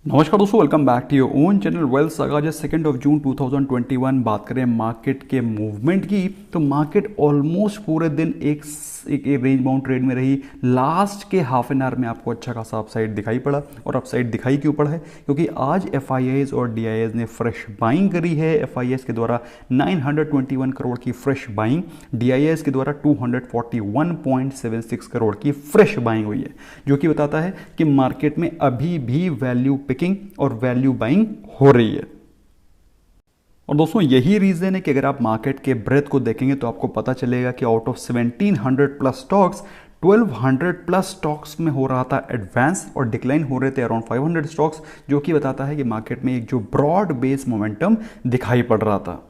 नमस्कार दोस्तों, welcome back to your own channel wealth saga. आज 2 जून 2021 बात करें मार्केट के मूवमेंट की, तो मार्केट ऑलमोस्ट पूरे दिन एक रेंज बाउंड ट्रेड में रही। लास्ट के हाफ एन आवर में आपको अच्छा खासा अपसाइड दिखाई पड़ा। और अपसाइड दिखाई क्यों पड़ा है? क्योंकि आज एफआईआईज और डीआईएस ने फ्रेश बाइंग करी है। एफआईआईज के द्वारा 921 करोड़ की फ्रेश बाइंग, डीआईएस के द्वारा 241.76 करोड़ की फ्रेश बाइंग हुई है, जो कि बताता है कि मार्केट में अभी भी वैल्यू पिकिंग और वैल्यू बाइंग हो रही है। और दोस्तों यही रीजन है कि अगर आप मार्केट के ब्रेथ को देखेंगे तो आपको पता चलेगा कि out of 1700 plus stocks, 1200 plus stocks में हो रहा था एडवांस और डिक्लाइन हो रहे थे अराउंड 500 स्टॉक्स, जो कि बताता है कि मार्केट में एक जो ब्रॉड बेस मोमेंटम दिखाई पड़ रहा था।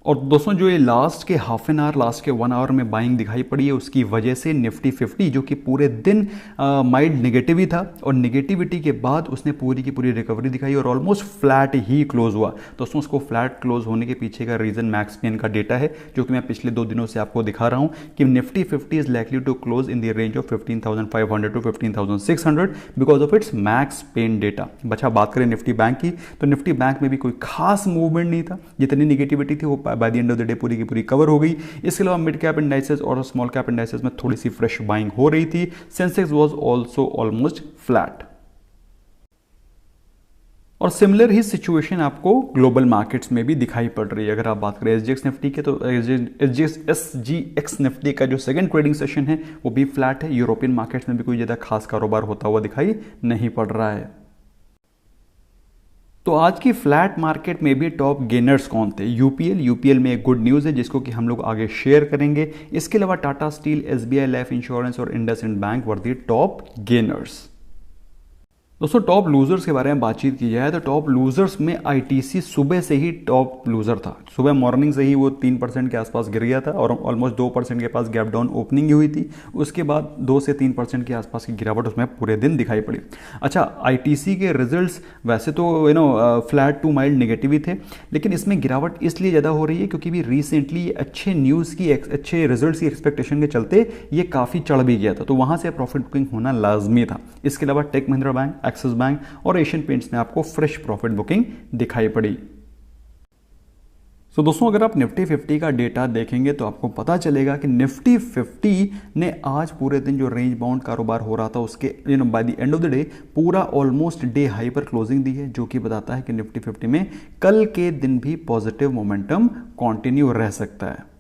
और दोस्तों जो ये लास्ट के हाफ एन आवर, लास्ट के 1 आवर में बाइंग दिखाई पड़ी है, उसकी वजह से निफ्टी 50 जो कि पूरे दिन माइल्ड नेगेटिव ही था और नेगेटिविटी के बाद उसने पूरी की पूरी रिकवरी दिखाई और ऑलमोस्ट फ्लैट ही क्लोज हुआ। दोस्तों उसको फ्लैट क्लोज होने के पीछे का रीजन मैक्स पेन का डेटा है, जो कि मैं पिछले 2 दिनों से आपको दिखा रहा हूं कि Nifty 50 is likely to close in the range of 15,500 to 15,600 because of its max pain data. अच्छा, बात करें निफ्टी बैंक की, तो निफ्टी बैंक में भी कोई खास मूवमेंट नहीं था। जितनी नेगेटिविटी थी वो by the end of the day पूरी की पूरी कवर हो गई। इसके अलावा मिड कैप इंडाइसेस और स्मॉल कैप इंडाइसेस में थोड़ी सी फ्रेश बाइंग हो रही थी। Sensex was also almost flat. और सिमिलर ही सिचुएशन आपको ग्लोबल मार्केट्स में भी दिखाई पड़ रही है। अगर आप बात करें एसजीएक्स निफ्टी के, तो एसजीएक्स निफ्टी का जो सेकंड ट्रेडिंग सेशन है वो भी फ्लैट है। यूरोपियन मार्केट्स में भी कोई ज्यादा खास कारोबार होता हुआ दिखाई नहीं पड़ रहा है। तो आज की फ्लैट मार्केट में भी टॉप गेनर्स कौन थे? यूपीएल में एक गुड न्यूज़ है जिसको कि हम लोग आगे शेयर करेंगे। इसके अलावा Tata steel, SBI life insurance और IndusInd bank were the top gainers. दोस्तों टॉप लूजर्स के बारे में बातचीत की जाए तो टॉप लूजर्स में आईटीसी सुबह से ही टॉप लूजर था। सुबह मॉर्निंग से ही वो 3% के आसपास गिर गया था और ऑलमोस्ट 2% के पास गैप डाउन ओपनिंग ही हुई थी। उसके बाद 2 से 3% के आसपास की गिरावट उसमें पूरे दिन दिखाई पड़ी। अच्छा, आईटीसी के रिजल्ट्स वैसे तो फ्लैट टू माइल्ड नेगेटिव ही थे, लेकिन इसमें गिरावट इसलिए ज़्यादा हो रही है क्योंकि भी रिसेंटली अच्छे न्यूज़ की, अच्छे रिजल्ट्स की एक्सपेक्टेशन के चलते ये काफ़ी चढ़ भी गया था, तो वहाँ से प्रॉफिट बुकिंग होना लाजमी था। इसके अलावा Tech Mahindra bank, Axis bank और एशियन पेंट्स ने आपको फ्रेश प्रॉफिट बुकिंग दिखाई पड़ी। तो दोस्तों अगर आप निफ्टी 50 का डेटा देखेंगे तो आपको पता चलेगा कि निफ्टी 50 ने आज पूरे दिन जो रेंज बाउंड कारोबार हो रहा था उसके by the end of the day पूरा ऑलमोस्ट डे हाई पर क्लोजिंग दी है, जो कि बताता है कि निफ्टी 50 में कल के दिन भी पॉजिटिव मोमेंटम कंटिन्यू रह सकता है।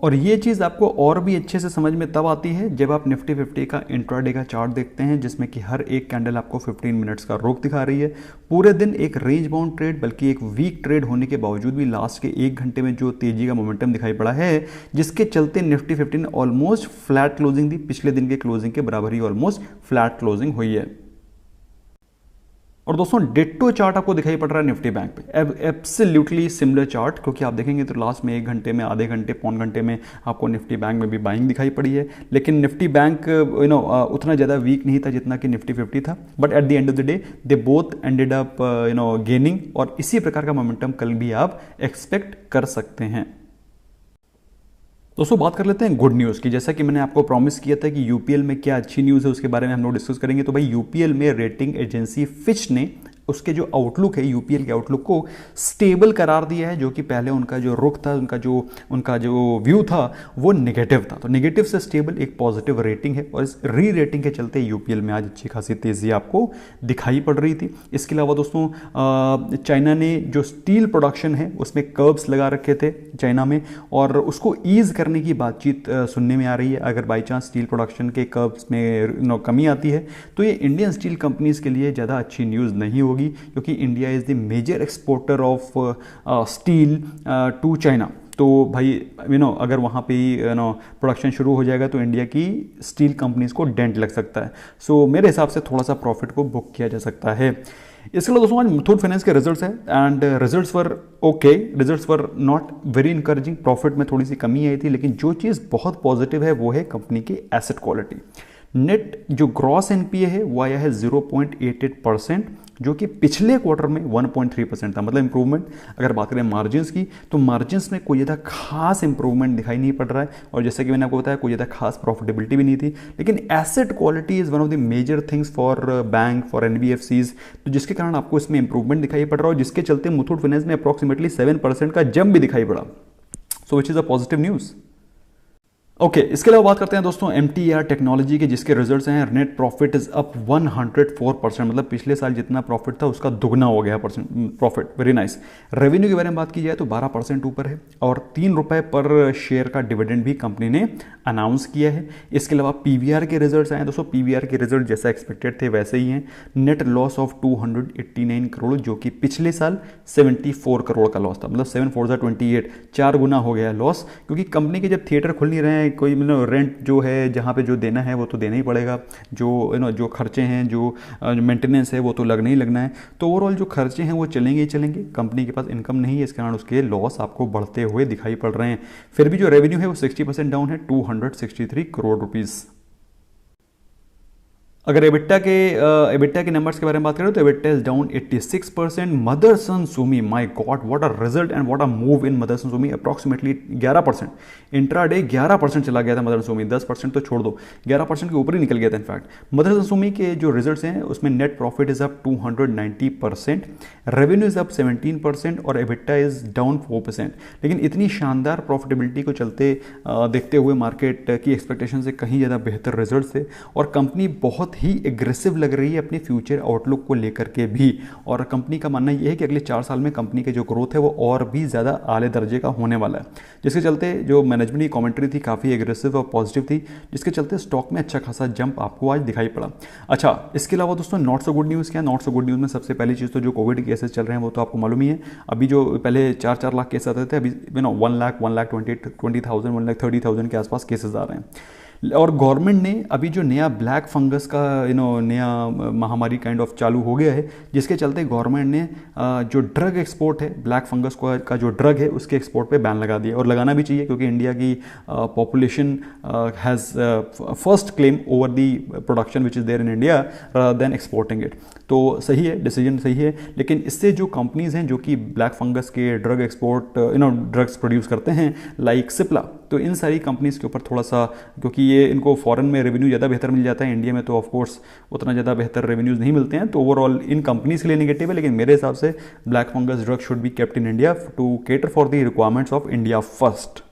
और ये चीज़ आपको और भी अच्छे से समझ में तब आती है जब आप निफ्टी 50 का इंट्राडे का चार्ट देखते हैं, जिसमें कि हर एक कैंडल आपको 15 मिनट्स का रुख दिखा रही है। पूरे दिन एक रेंज बाउंड ट्रेड, बल्कि एक वीक ट्रेड होने के बावजूद भी लास्ट के 1 घंटे में जो तेजी का मोमेंटम दिखाई पड़ा है, जिसके चलते निफ्टी 50 ने ऑलमोस्ट फ्लैट क्लोजिंग दी। पिछले दिन के क्लोजिंग के बराबर ही ऑलमोस्ट फ्लैट क्लोजिंग हुई है। और दोस्तों डिट्टो चार्ट आपको दिखाई पड़ रहा है निफ्टी बैंक पे, एब्सोल्युटली सिमिलर चार्ट, क्योंकि आप देखेंगे तो लास्ट में 1 घंटे में, आधे घंटे, पौन घंटे में आपको निफ्टी बैंक में भी बाइंग दिखाई पड़ी है। लेकिन निफ्टी बैंक उतना ज़्यादा वीक नहीं था जितना कि निफ्टी 50 था, but at the end of the day they both ended up gaining, और इसी प्रकार का मोमेंटम कल भी आप एक्सपेक्ट कर सकते हैं। दोस्तों बात कर लेते हैं गुड न्यूज़ की। जैसा कि मैंने आपको प्रॉमिस किया था कि यूपीएल में क्या अच्छी न्यूज़ है उसके बारे में हम लोग डिस्कस करेंगे। तो भाई यूपीएल में रेटिंग एजेंसी फिच ने उसके जो आउटलुक है, यूपीएल के आउटलुक को स्टेबल करार दिया है, जो कि पहले उनका जो रुख था, उनका जो व्यू था वो नेगेटिव था। तो नेगेटिव से स्टेबल एक पॉजिटिव रेटिंग है, और इस री रेटिंग के चलते यूपीएल में आज अच्छी खासी तेज़ी आपको दिखाई पड़ रही थी। इसके अलावा दोस्तों चाइना ने जो स्टील प्रोडक्शन है उसमें कर्ब्स लगा रखे थे चाइना में, और उसको ईज करने की बातचीत सुनने में आ रही है। अगर बाई चांस स्टील प्रोडक्शन के कर्ब्स में कमी आती है तो ये इंडियन स्टील कंपनीज के लिए ज़्यादा अच्छी न्यूज़ नहीं होगी, क्योंकि India is the major exporter of steel to China. तो भाई अगर वहाँ पे प्रोडक्शन शुरू हो जाएगा तो इंडिया की स्टील कंपनीज को डेंट लग सकता है। सो मेरे हिसाब से थोड़ा सा प्रॉफिट को बुक किया जा सकता है। इसके अलावा दोस्तों आज मुथूट फाइनेंस के रिजल्ट्स है, and results were okay, results were not very encouraging. Profit में थोड़ी सी कमी आई थी, लेकिन जो चीज़ बहुत पॉजिटिव है वो है कंपनी की एसेट क्वालिटी। नेट जो ग्रॉस एनपीए है वो आया है 0.88%, जो कि पिछले क्वार्टर में 1.3% था, मतलब इंप्रूवमेंट। अगर बात करें मार्जिन्स की तो मार्जिन्स में कोई ज़्यादा खास इंप्रूवमेंट दिखाई नहीं पड़ रहा है, और जैसे कि मैंने आपको बताया कोई ज़्यादा खास प्रॉफिटेबिलिटी भी नहीं थी। लेकिन asset quality is one of the major things for bank, for NBFCs, तो जिसके कारण आपको इसमें इंप्रूवमेंट दिखाई पड़ रहा है, और जिसके चलते मुथूट फाइनेंस में अप्रॉक्सीमेटली 7% का जंप भी दिखाई पड़ा, so which is a positive news. Okay इसके अलावा बात करते हैं दोस्तों MTAR टेक्नोलॉजी के, जिसके रिजल्ट्स हैं नेट प्रॉफिट इज अप 104%, मतलब पिछले साल जितना प्रॉफिट था उसका दुगना हो गया प्रॉफिट, वेरी नाइस। रेवेन्यू के बारे में बात की जाए तो 12% ऊपर है, और 3 रुपये पर शेयर का डिविडेंड भी कंपनी ने अनाउंस किया है। इसके अलावा PVR के रिजल्ट्स आए दोस्तों, PVR के रिजल्ट जैसा एक्सपेक्टेड थे वैसे ही हैं। नेट लॉस ऑफ 289 करोड़, जो कि पिछले साल 74 करोड़ का लॉस था, मतलब 7 4 28, 4 गुना हो गया लॉस, क्योंकि कंपनी के जब थिएटर खुल नहीं रहे हैं, कोई मतलब रेंट जो है जहाँ पे जो देना है वो तो देना ही पड़ेगा, जो जो खर्चे हैं, जो मेंटेनेंस है वो तो लगना ही लगना है, तो ओवरऑल जो खर्चे हैं वो चलेंगे ही चलेंगे। कंपनी के पास इनकम नहीं है, इस कारण उसके लॉस आपको बढ़ते हुए दिखाई पड़ रहे हैं। फिर भी जो रेवेन्यू है वो 60% डाउन है, 263 करोड़ रुपीज़। अगर एबिटा के नंबर्स के बारे में बात करें तो EBITDA is down 86%। Motherson Sumi, my god what a result and what a move in Motherson Sumi, approximately 11%, intraday 11% चला गया था मदरसन सुमी, 10% तो छोड़ दो, 11% के ऊपर ही निकल गया था। इनफैक्ट मदरसन सुमी के जो रिजल्ट्स हैं उसमें net profit is up 290%, revenue is up 17% और एबिटा इज डाउन 4%। लेकिन इतनी शानदार प्रॉफिटेबिलिटी को चलते देखते हुए मार्केट की एक्सपेक्टेशन से कहीं ज़्यादा बेहतर रिजल्ट थे, और कंपनी बहुत ही एग्रेसिव लग रही है अपनी फ्यूचर आउटलुक को लेकर के भी। और कंपनी का मानना यह है कि अगले 4 साल में कंपनी के जो ग्रोथ है वो और भी ज़्यादा आले दर्जे का होने वाला है, जिसके चलते जो मैनेजमेंट की कमेंट्री थी काफ़ी एग्रेसिव और पॉजिटिव थी, जिसके चलते स्टॉक में अच्छा खासा जंप आपको आज दिखाई पड़ा। अच्छा इसके अलावा दोस्तों नॉट सो गुड न्यूज़ क्या, नॉट सो गुड न्यूज़ में सबसे पहली चीज़ तो जो कोविड केसेस चल रहे हैं वो तो आपको मालूम ही है। अभी जो पहले 4-4 लाख केस आते थे, अभी 1 लाख 1,20,000 1,30,000 के आसपास केसेस आ रहे हैं। और गवर्नमेंट ने अभी जो नया ब्लैक फंगस का नया महामारी काइंड ऑफ चालू हो गया है, जिसके चलते गवर्नमेंट ने जो ड्रग एक्सपोर्ट है, ब्लैक फंगस का जो ड्रग है उसके एक्सपोर्ट पे बैन लगा दिया, और लगाना भी चाहिए क्योंकि इंडिया की population has first claim over the production which is there in India rather than exporting it. तो सही है, डिसीजन सही है, लेकिन इससे जो कंपनीज़ हैं जो कि ब्लैक फंगस के ड्रग एक्सपोर्ट ड्रग्स प्रोड्यूस करते हैं लाइक सिप्ला, तो इन सारी कंपनीज़ के ऊपर थोड़ा सा, क्योंकि ये इनको फॉरेन में रेवेन्यू ज़्यादा बेहतर मिल जाता है, इंडिया में तो ऑफ कोर्स उतना ज़्यादा बेहतर रेवेन्यूज़ नहीं मिलते हैं, तो ओवरऑल इन कंपनीज़ के लिए नेगेटिव है। लेकिन मेरे हिसाब से black fungus drug should be kept in India to cater for the requirements of India first.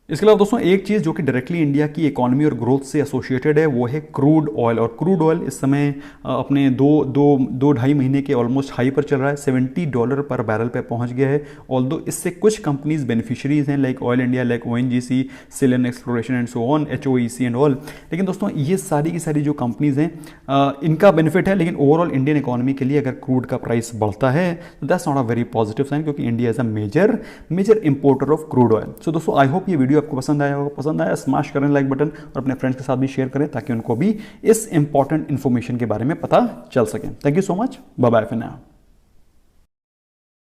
इसके अलावा दोस्तों एक चीज़ जो कि डायरेक्टली इंडिया की इकोनॉमी और ग्रोथ से एसोसिएटेड है वो है क्रूड ऑयल, और क्रूड ऑयल इस समय अपने दो ढाई महीने के ऑलमोस्ट हाई पर चल रहा है, $70 पर बैरल पे पहुंच गया है। ऑल्दो इससे कुछ कंपनीज बेनिफिशियरीज हैं like oil India, like ONGC, Selan exploration and so on, HOEC and all. लेकिन दोस्तों ये सारी की सारी जो कंपनीज हैं इनका बेनिफिट है, लेकिन ओवरऑल इंडियन इकोनॉमी के लिए अगर क्रूड का प्राइस बढ़ता है तो that's not a very positive sign, क्योंकि India is a major importer of crude oil. So दोस्तों आई होप ये वीडियो आपको पसंद आया होगा, पसंद आया स्मैश करें लाइक बटन, और अपने फ्रेंड्स के साथ भी शेयर करें ताकि उनको भी इस इंपॉर्टेंट इन्फॉर्मेशन के बारे में पता चल सके। Thank you so much, bye bye for now.